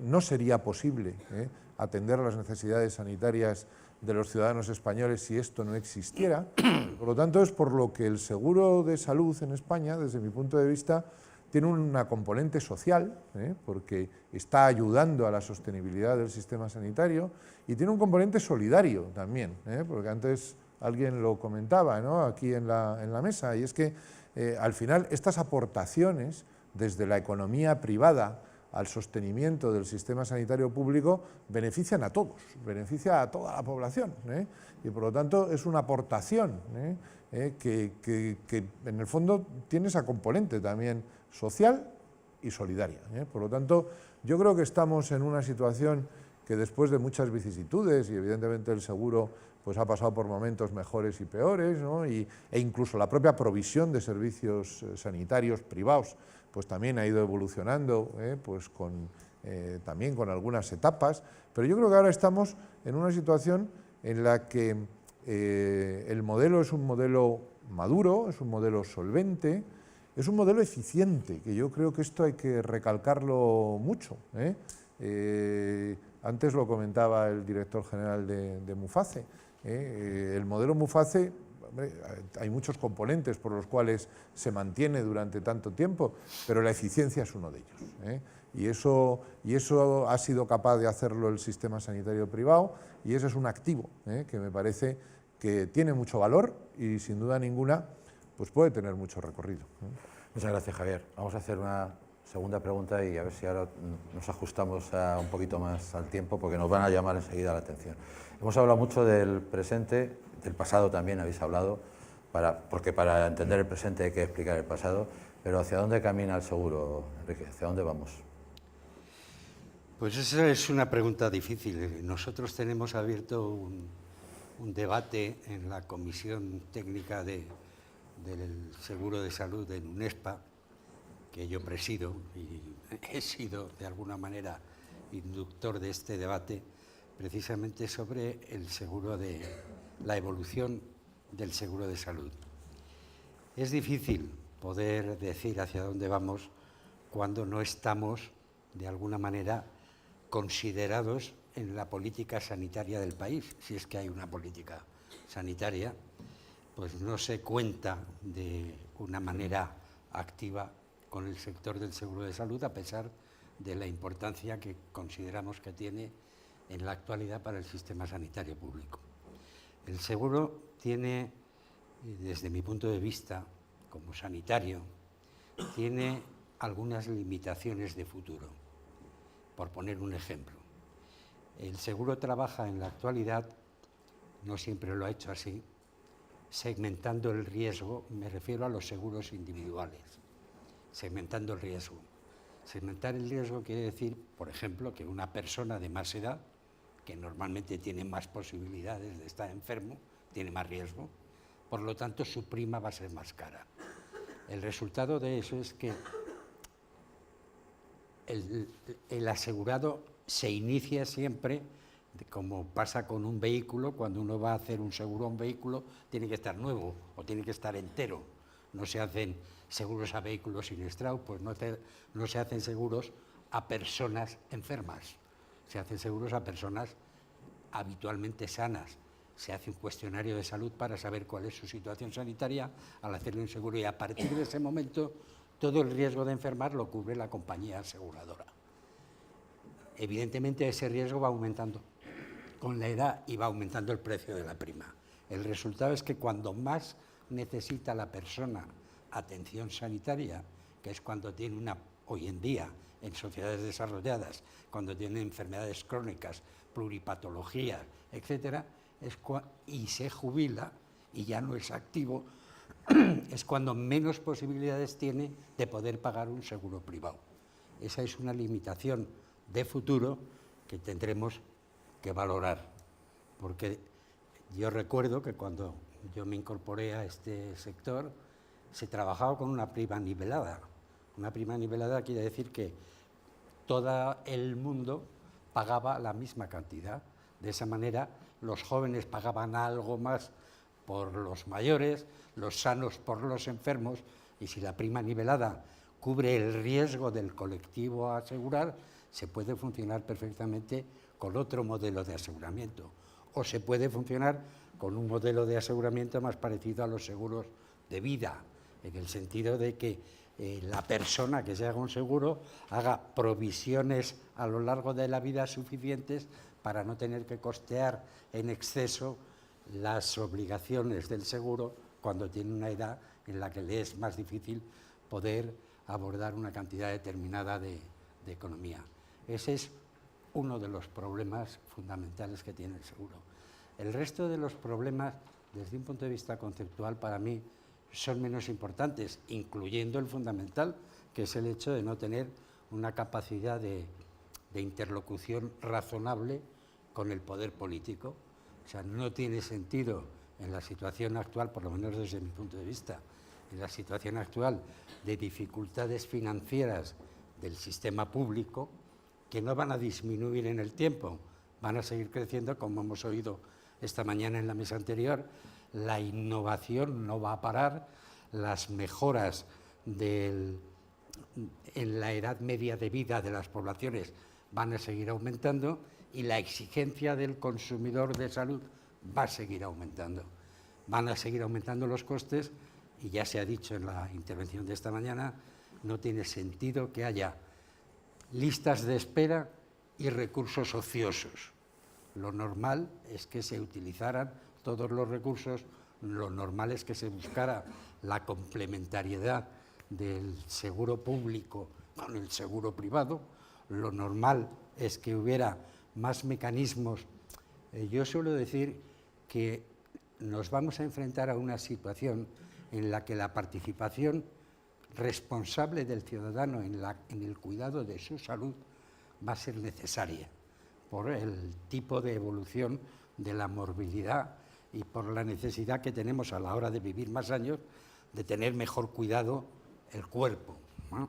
No sería posible atender las necesidades sanitarias de los ciudadanos españoles si esto no existiera. Por lo tanto, es por lo que el seguro de salud en España, desde mi punto de vista, tiene una componente social, porque está ayudando a la sostenibilidad del sistema sanitario, y tiene un componente solidario también, porque antes alguien lo comentaba, ¿no?, aquí en la mesa, y es que al final estas aportaciones desde la economía privada al sostenimiento del sistema sanitario público benefician a todos, beneficia a toda la población, y por lo tanto es una aportación que en el fondo tiene esa componente también social y solidaria. Por lo tanto, yo creo que estamos en una situación que después de muchas vicisitudes, y evidentemente el seguro pues ha pasado por momentos mejores y peores, ¿no?, e incluso la propia provisión de servicios sanitarios privados pues también ha ido evolucionando, pues también con algunas etapas, pero yo creo que ahora estamos en una situación en la que el modelo es un modelo maduro, es un modelo solvente, es un modelo eficiente, que yo creo que esto hay que recalcarlo mucho. Antes lo comentaba el director general de Muface. El modelo Muface, hombre, hay muchos componentes por los cuales se mantiene durante tanto tiempo, pero la eficiencia es uno de ellos. Y eso ha sido capaz de hacerlo el sistema sanitario privado, y ese es un activo que me parece que tiene mucho valor y sin duda ninguna pues puede tener mucho recorrido. Muchas gracias, Javier. Vamos a hacer una segunda pregunta y a ver si ahora nos ajustamos un poquito más al tiempo, porque nos van a llamar enseguida la atención. Hemos hablado mucho del presente, del pasado también habéis hablado, porque para entender el presente hay que explicar el pasado, pero ¿hacia dónde camina el seguro, Enrique? ¿Hacia dónde vamos? Pues esa es una pregunta difícil. Nosotros tenemos abierto un debate en la Comisión Técnica del Seguro de Salud en UNESPA, que yo presido y he sido de alguna manera inductor de este debate, precisamente sobre el seguro la evolución del seguro de salud. Es difícil poder decir hacia dónde vamos cuando no estamos, de alguna manera, considerados en la política sanitaria del país. Si es que hay una política sanitaria, pues no se cuenta de una manera activa con el sector del seguro de salud, a pesar de la importancia que consideramos que tiene en la actualidad para el sistema sanitario público. El seguro tiene, desde mi punto de vista como sanitario, tiene algunas limitaciones de futuro. Por poner un ejemplo, el seguro trabaja en la actualidad, no siempre lo ha hecho así, segmentando el riesgo, me refiero a los seguros individuales, segmentando el riesgo. Segmentar el riesgo quiere decir, por ejemplo, que una persona de más edad, que normalmente tiene más posibilidades de estar enfermo, tiene más riesgo, por lo tanto su prima va a ser más cara. El resultado de eso es que el asegurado se inicia siempre, como pasa con un vehículo, cuando uno va a hacer un seguro a un vehículo, tiene que estar nuevo o tiene que estar entero. No se hacen seguros a vehículos siniestrados, pues no se hacen seguros a personas enfermas, se hacen seguros a personas habitualmente sanas. Se hace un cuestionario de salud para saber cuál es su situación sanitaria al hacerle un seguro, y a partir de ese momento todo el riesgo de enfermar lo cubre la compañía aseguradora. Evidentemente ese riesgo va aumentando con la edad y va aumentando el precio de la prima. El resultado es que cuando más necesita la persona atención sanitaria, que es cuando tiene hoy en día en sociedades desarrolladas, cuando tiene enfermedades crónicas, pluripatologías, etcétera, y se jubila y ya no es activo, es cuando menos posibilidades tiene de poder pagar un seguro privado. Esa es una limitación de futuro que tendremos que valorar, porque yo recuerdo que cuando yo me incorporé a este sector se trabajaba con una prima nivelada, Una prima nivelada quiere decir que todo el mundo pagaba la misma cantidad. De esa manera, los jóvenes pagaban algo más por los mayores, los sanos por los enfermos, y si la prima nivelada cubre el riesgo del colectivo a asegurar, se puede funcionar perfectamente con otro modelo de aseguramiento, o se puede funcionar con un modelo de aseguramiento más parecido a los seguros de vida, en el sentido de que la persona que se haga un seguro haga provisiones a lo largo de la vida suficientes para no tener que costear en exceso las obligaciones del seguro cuando tiene una edad en la que le es más difícil poder abordar una cantidad determinada de economía. Ese es uno de los problemas fundamentales que tiene el seguro. El resto de los problemas, desde un punto de vista conceptual, para mí son menos importantes, incluyendo el fundamental, que es el hecho de no tener una capacidad de interlocución razonable con el poder político. O sea, no tiene sentido en la situación actual, por lo menos desde mi punto de vista, en la situación actual de dificultades financieras del sistema público, que no van a disminuir en el tiempo, van a seguir creciendo, como hemos oído esta mañana en la mesa anterior. La innovación no va a parar, las mejoras en la edad media de vida de las poblaciones van a seguir aumentando y la exigencia del consumidor de salud va a seguir aumentando. Van a seguir aumentando los costes y ya se ha dicho en la intervención de esta mañana, no tiene sentido que haya listas de espera y recursos ociosos. Lo normal es que se utilizaran todos los recursos, lo normal es que se buscara la complementariedad del seguro público con el seguro privado, lo normal es que hubiera más mecanismos. Yo suelo decir que nos vamos a enfrentar a una situación en la que la participación responsable del ciudadano en el cuidado de su salud va a ser necesaria por el tipo de evolución de la morbilidad y por la necesidad que tenemos a la hora de vivir más años de tener mejor cuidado el cuerpo, ¿no?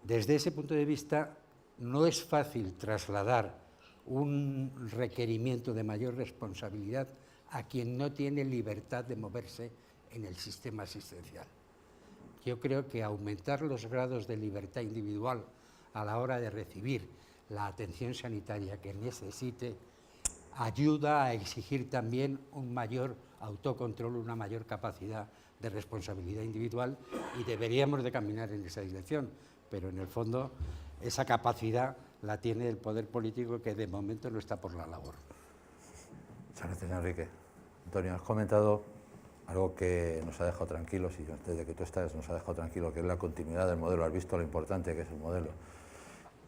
Desde ese punto de vista, no es fácil trasladar un requerimiento de mayor responsabilidad a quien no tiene libertad de moverse en el sistema asistencial. Yo creo que aumentar los grados de libertad individual a la hora de recibir la atención sanitaria que necesite ayuda a exigir también un mayor autocontrol, una mayor capacidad de responsabilidad individual, y deberíamos de caminar en esa dirección, pero en el fondo esa capacidad la tiene el poder político, que de momento no está por la labor. Muchas gracias, Enrique. Antonio, has comentado algo que nos ha dejado tranquilos, y desde que tú estás nos ha dejado tranquilo, que es la continuidad del modelo. Has visto lo importante que es el modelo.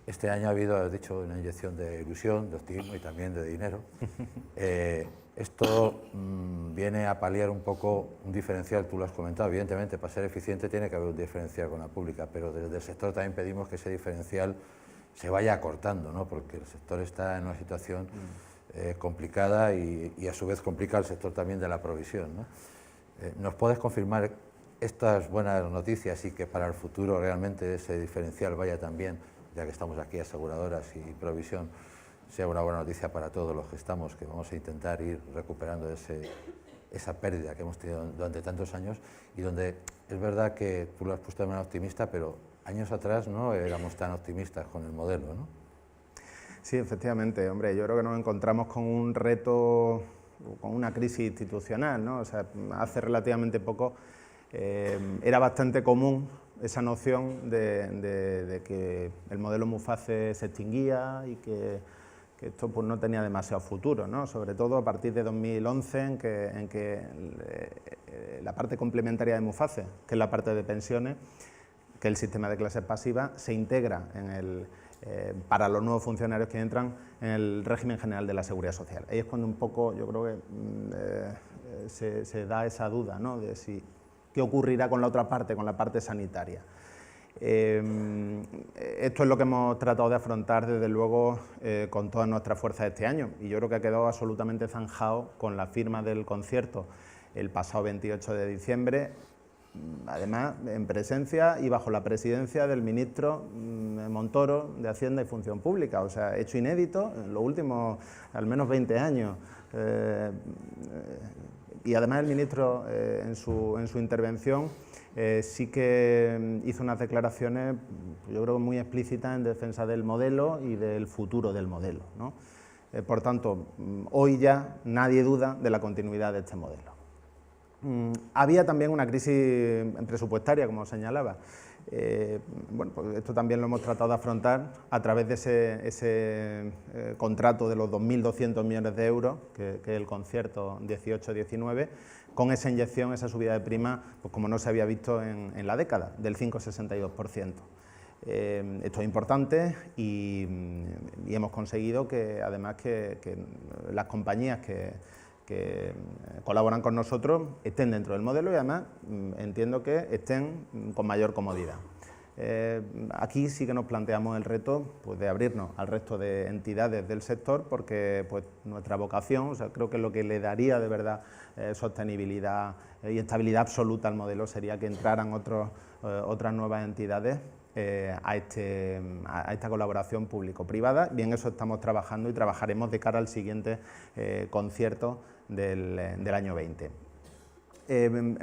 Este año ha habido, has dicho, una inyección de ilusión, de optimismo y también de dinero. Esto viene a paliar un poco un diferencial, tú lo has comentado, evidentemente para ser eficiente tiene que haber un diferencial con la pública, pero desde el sector también pedimos que ese diferencial se vaya acortando, ¿no? Porque el sector está en una situación complicada y a su vez complica el sector también de la provisión, ¿no? ¿Nos puedes confirmar estas buenas noticias y que para el futuro realmente ese diferencial vaya también, ya que estamos aquí aseguradoras y provisión, sea una buena noticia para todos los que estamos, que vamos a intentar ir recuperando esa pérdida que hemos tenido durante tantos años, y donde es verdad que tú lo has puesto de manera optimista, pero años atrás no éramos tan optimistas con el modelo, ¿no? Sí, efectivamente, hombre, yo creo que nos encontramos con un reto, con una crisis institucional, ¿no? O sea, hace relativamente poco era bastante común esa noción de que el modelo Muface se extinguía y que esto pues, no tenía demasiado futuro, ¿no? Sobre todo a partir de 2011, en que la parte complementaria de Muface, que es la parte de pensiones, que es el sistema de clases pasivas, se integra para los nuevos funcionarios que entran en el régimen general de la Seguridad Social. Ahí es cuando un poco, yo creo que se da esa duda, ¿no? De qué ocurrirá con la otra parte, con la parte sanitaria. Esto es lo que hemos tratado de afrontar, desde luego, con todas nuestras fuerzas este año, y yo creo que ha quedado absolutamente zanjado con la firma del concierto el pasado 28 de diciembre, además en presencia y bajo la presidencia del ministro Montoro de Hacienda y Función Pública, o sea, hecho inédito en los últimos al menos 20 años. Y además el ministro en su intervención sí que hizo unas declaraciones, yo creo, muy explícitas en defensa del modelo y del futuro del modelo, ¿no? Por tanto, hoy ya nadie duda de la continuidad de este modelo. Había también una crisis presupuestaria, como señalaba. Bueno, pues esto también lo hemos tratado de afrontar a través de ese contrato de los 2.200 millones de euros, que es el concierto 18-19, con esa inyección, esa subida de prima, pues como no se había visto en la década, del 5,62%. Esto es importante y hemos conseguido que, además, que las compañías que colaboran con nosotros estén dentro del modelo y además entiendo que estén con mayor comodidad. Aquí sí que nos planteamos el reto, pues, de abrirnos al resto de entidades del sector, porque pues, nuestra vocación, o sea, creo que lo que le daría de verdad sostenibilidad y estabilidad absoluta al modelo sería que entraran otras nuevas entidades a esta colaboración público-privada, y en eso estamos trabajando y trabajaremos de cara al siguiente concierto del año 20.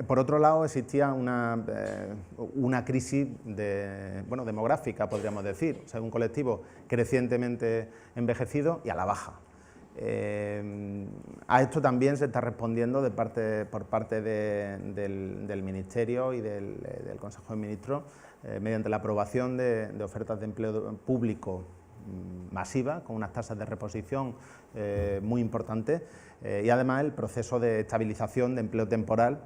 Por otro lado, existía una crisis demográfica, podríamos decir, o sea, un colectivo crecientemente envejecido y a la baja. A esto también se está respondiendo por parte del Ministerio y del Consejo de Ministros mediante la aprobación de ofertas de empleo público masiva, con unas tasas de reposición muy importantes, y además el proceso de estabilización de empleo temporal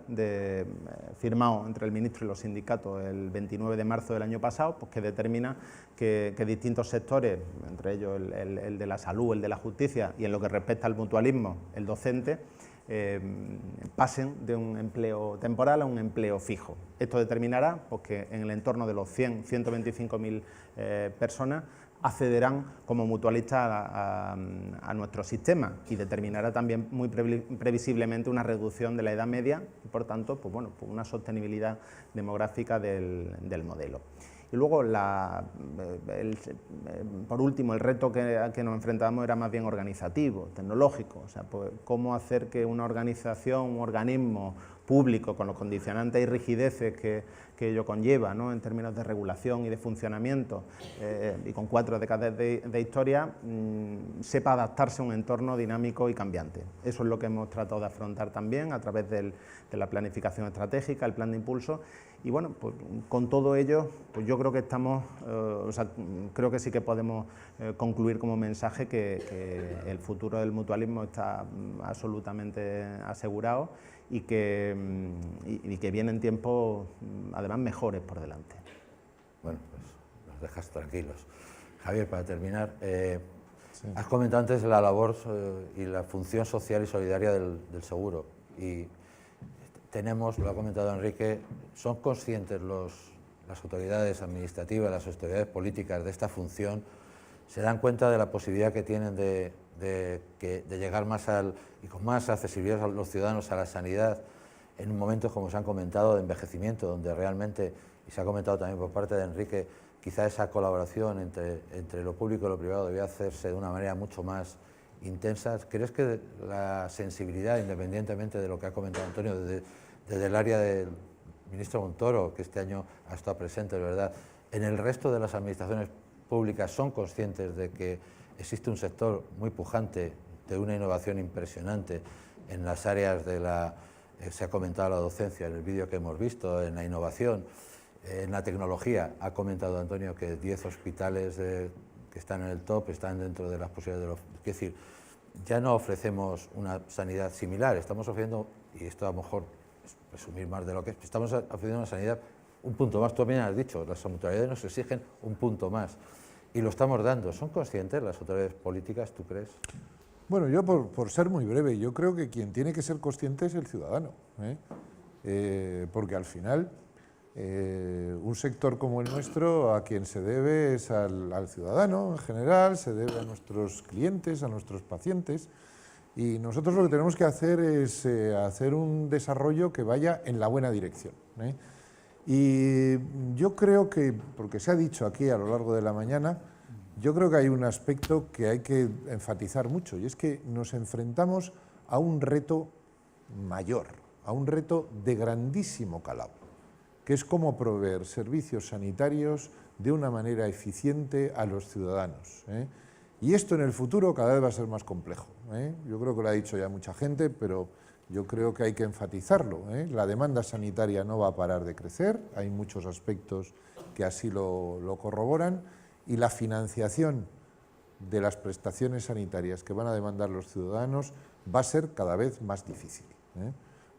firmado entre el ministro y los sindicatos el 29 de marzo del año pasado, pues que determina que distintos sectores, entre ellos el de la salud, el de la justicia y en lo que respecta al mutualismo, el docente, pasen de un empleo temporal a un empleo fijo. Esto determinará pues, que en el entorno de los 125.000 personas accederán como mutualistas a nuestro sistema, y determinará también muy previsiblemente una reducción de la edad media y, por tanto, pues bueno, pues una sostenibilidad demográfica del modelo. Y luego, por último, el reto que nos enfrentábamos era más bien organizativo, tecnológico, o sea, pues, cómo hacer que una organización, un organismo público, con los condicionantes y rigideces que ello conlleva, ¿no?, en términos de regulación y de funcionamiento, y con 4 décadas de historia, sepa adaptarse a un entorno dinámico y cambiante. Eso es lo que hemos tratado de afrontar también a través de la planificación estratégica, el plan de impulso. Y bueno, pues con todo ello, pues yo creo que creo que sí que podemos concluir como mensaje que el futuro del mutualismo está absolutamente asegurado y que vienen tiempos, además, mejores por delante. Bueno, pues nos dejas tranquilos. Javier, para terminar, has comentado antes la labor y la función social y solidaria del seguro, y tenemos, lo ha comentado Enrique, ¿son conscientes las autoridades administrativas, las autoridades políticas de esta función? ¿Se dan cuenta de la posibilidad que tienen de llegar más y con más accesibilidad a los ciudadanos a la sanidad en un momento, como se han comentado, de envejecimiento, donde realmente, y se ha comentado también por parte de Enrique, quizá esa colaboración entre lo público y lo privado debía hacerse de una manera mucho más intensa? ¿Crees que la sensibilidad, independientemente de lo que ha comentado Antonio, desde el área del ministro Montoro, que este año ha estado presente, de verdad, en el resto de las administraciones públicas son conscientes de que existe un sector muy pujante, de una innovación impresionante en las áreas se ha comentado la docencia en el vídeo que hemos visto, en la innovación, en la tecnología? Ha comentado Antonio que 10 hospitales que están en el top están dentro de las posibilidades es decir, ya no ofrecemos una sanidad similar, estamos ofreciendo, y esto a lo mejor es presumir más de lo que es, estamos ofreciendo una sanidad un punto más. Tú también has dicho, las mutualidades nos exigen un punto más y lo estamos dando. ¿Son conscientes las autoridades políticas, tú crees? Bueno, yo por ser muy breve, yo creo que quien tiene que ser consciente es el ciudadano, porque al final un sector como el nuestro, a quien se debe es al ciudadano en general, se debe a nuestros clientes, a nuestros pacientes, Y nosotros lo que tenemos que hacer es hacer un desarrollo que vaya en la buena dirección, ¿eh? Y yo creo que, porque se ha dicho aquí a lo largo de la mañana, yo creo que hay un aspecto que hay que enfatizar mucho, y es que nos enfrentamos a un reto mayor, a un reto de grandísimo calado, que es cómo proveer servicios sanitarios de una manera eficiente a los ciudadanos, ¿eh? Y esto en el futuro cada vez va a ser más complejo, ¿eh? Yo creo que lo ha dicho ya mucha gente, pero yo creo que hay que enfatizarlo, ¿eh? La demanda sanitaria no va a parar de crecer, hay muchos aspectos que así lo corroboran, y la financiación de las prestaciones sanitarias que van a demandar los ciudadanos va a ser cada vez más difícil, ¿eh?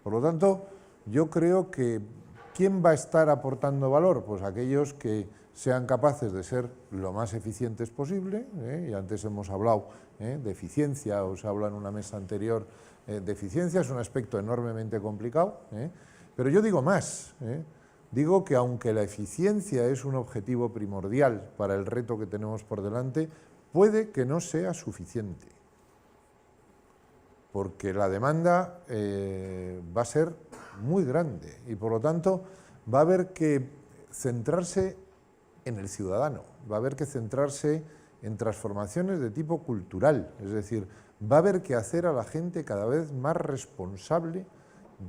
Por lo tanto, yo creo que ¿quién va a estar aportando valor? Pues aquellos que sean capaces de ser lo más eficientes posible, y antes hemos hablado de eficiencia, o se habla en una mesa anterior de eficiencia, es un aspecto enormemente complicado, pero yo digo más, digo que aunque la eficiencia es un objetivo primordial para el reto que tenemos por delante, puede que no sea suficiente, porque la demanda va a ser muy grande y por lo tanto va a haber que centrarse en el ciudadano, va a haber que centrarse en transformaciones de tipo cultural, es decir, va a haber que hacer a la gente cada vez más responsable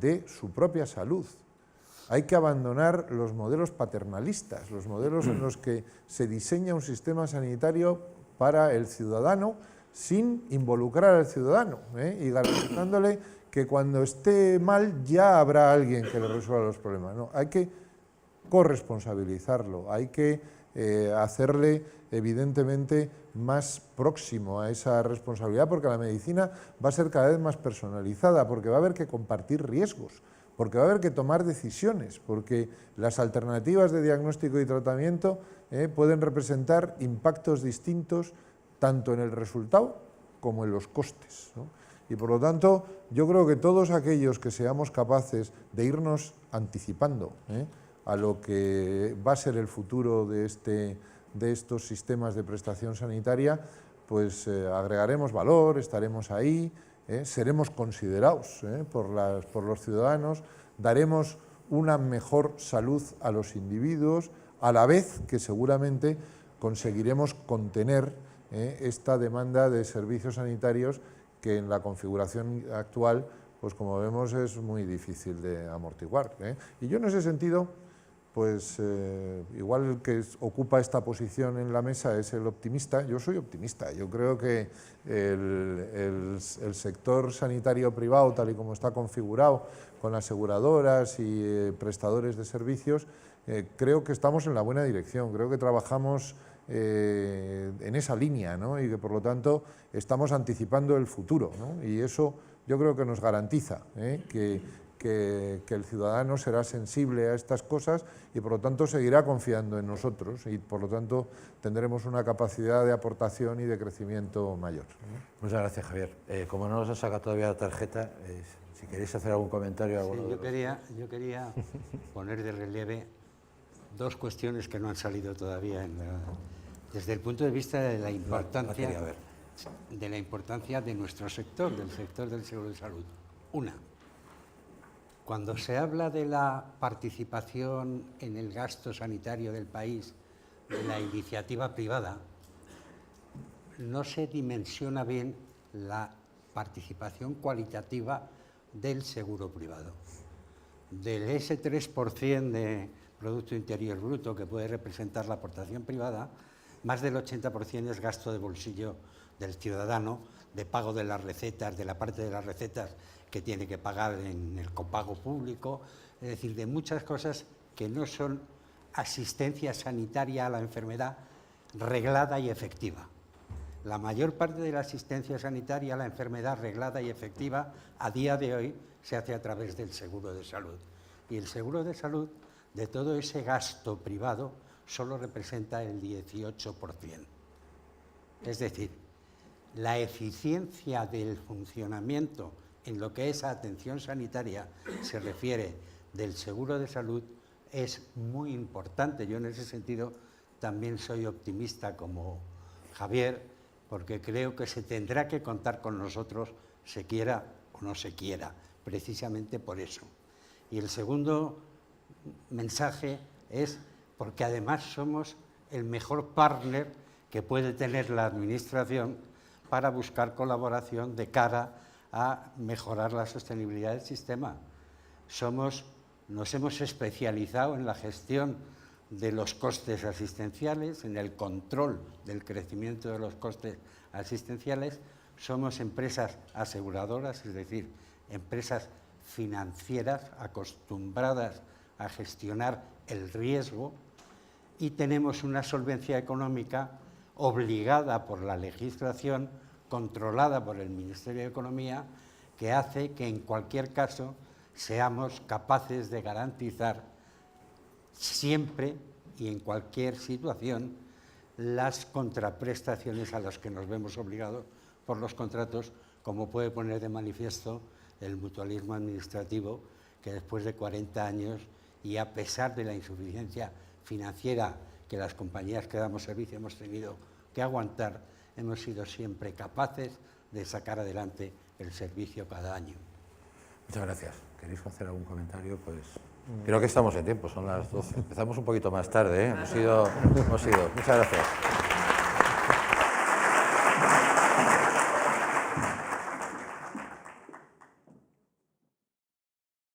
de su propia salud. Hay que abandonar los modelos paternalistas, los modelos en los que se diseña un sistema sanitario para el ciudadano sin involucrar al ciudadano, y garantizándole que cuando esté mal ya habrá alguien que le resuelva los problemas. No, hay que corresponsabilizarlo, hay que hacerle evidentemente más próximo a esa responsabilidad, porque la medicina va a ser cada vez más personalizada, porque va a haber que compartir riesgos, porque va a haber que tomar decisiones, porque las alternativas de diagnóstico y tratamiento pueden representar impactos distintos tanto en el resultado como en los costes, ¿no? Y por lo tanto, yo creo que todos aquellos que seamos capaces de irnos anticipando a lo que va a ser el futuro de estos sistemas de prestación sanitaria, pues agregaremos valor, estaremos ahí, seremos considerados por los ciudadanos, daremos una mejor salud a los individuos, a la vez que seguramente conseguiremos contener esta demanda de servicios sanitarios que en la configuración actual, pues como vemos, es muy difícil de amortiguar, Y yo en ese sentido, pues igual el que ocupa esta posición en la mesa es el optimista. Yo soy optimista, yo creo que el sector sanitario privado, tal y como está configurado, con aseguradoras y prestadores de servicios, creo que estamos en la buena dirección, creo que trabajamos en esa línea, ¿no? Y que por lo tanto estamos anticipando el futuro, ¿no? Y eso yo creo que nos garantiza que el ciudadano será sensible a estas cosas y por lo tanto seguirá confiando en nosotros y por lo tanto tendremos una capacidad de aportación y de crecimiento mayor. Muchas gracias, Javier. Como no nos ha sacado todavía la tarjeta, si queréis hacer algún comentario. Sí, yo quería poner de relieve dos cuestiones que no han salido todavía desde el punto de vista de la importancia de nuestro sector, del sector del seguro de salud. Una, cuando se habla de la participación en el gasto sanitario del país de la iniciativa privada, no se dimensiona bien la participación cualitativa del seguro privado. Del ese 3% de Producto Interior Bruto que puede representar la aportación privada, más del 80% es gasto de bolsillo del ciudadano, de pago de las recetas, de la parte de las recetas que tiene que pagar en el copago público, es decir, de muchas cosas que no son asistencia sanitaria a la enfermedad reglada y efectiva. La mayor parte de la asistencia sanitaria a la enfermedad reglada y efectiva a día de hoy se hace a través del seguro de salud. Y el seguro de salud, de todo ese gasto privado, solo representa el 18%. Es decir, la eficiencia del funcionamiento en lo que es atención sanitaria se refiere del seguro de salud es muy importante. Yo en ese sentido también soy optimista como Javier, porque creo que se tendrá que contar con nosotros se quiera o no se quiera, precisamente por eso. Y el segundo mensaje es porque además somos el mejor partner que puede tener la Administración para buscar colaboración de cara a mejorar la sostenibilidad del sistema. Nos hemos especializado en la gestión de los costes asistenciales, en el control del crecimiento de los costes asistenciales. Somos empresas aseguradoras, es decir, empresas financieras acostumbradas a gestionar el riesgo, y tenemos una solvencia económica obligada por la legislación, controlada por el Ministerio de Economía, que hace que en cualquier caso seamos capaces de garantizar siempre y en cualquier situación las contraprestaciones a las que nos vemos obligados por los contratos, como puede poner de manifiesto el mutualismo administrativo, que después de 40 años y a pesar de la insuficiencia financiera que las compañías que damos servicio hemos tenido que aguantar, hemos sido siempre capaces de sacar adelante el servicio cada año. Muchas gracias. ¿Queréis hacer algún comentario? Pues creo que estamos en tiempo, son las 12. Empezamos un poquito más tarde, ¿eh? Hemos ido. Muchas gracias.